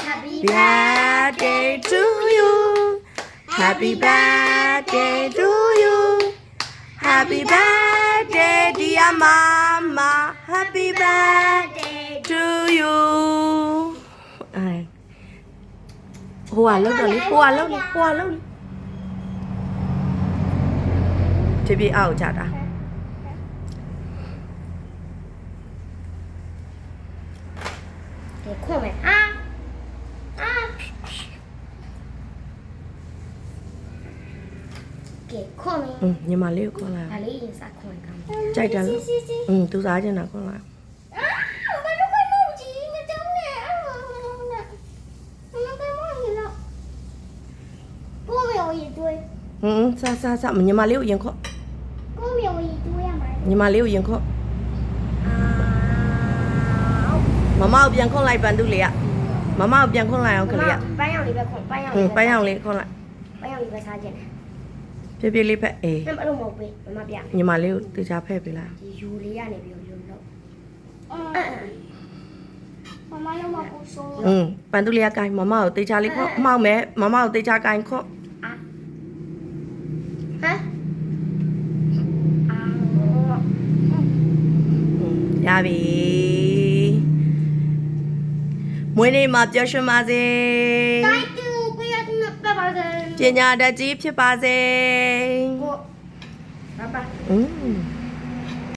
birthday to you Happy birthday to you Happy birthday dear mama Happy birthday to you ဟိုကလောက်တော့လေဟိုကလောက်လေဟိုကလောက်လေဖြည်းဖြည်းအောက်ကြတာ给空没啊啊，给空没？ညီမလေးကိုခေါ်လာ哪里有啥空干？ ကြိုက်တယ်လို့သူစားချင်တာခေါ်လာ啊，我都快忘记了，真的，我们快忘记了，公没有一堆，စားညီမလေးကိုရင်ခေါ်公没有一堆呀，买。ညီမလေးကိုရင်ခေါ်မမကိုပြန်ခေါ်လိုက်ပန်သူလေးကမမကိုပြန်ခေါ်လိုက်အောင်ကလေးက班上里边空，班上里边。ပန်းရောင်လေးခေါ်လိုက်班上里边啥进来？ဖြည်းဖြည်းလေးဖက်အေး那么都没背，妈妈变。ညီမလေးကိုတေချာဖက်ပေးလိုက်有哩呀，那边有肉。妈妈要么不说。ပန်သူလေးကကိုင်းမမကိုတေချာလေးခေါ်မောက်မယ်မမကိုတေချာကိုင်းခေါ်啊？啊？啊？ရပြီမွေးနေ့မှာပျော်ရွှင်ပါစေ再丢，不要那爸爸的。ပညာတတ်ကြီးဖြစ်ပါစေ我，爸爸。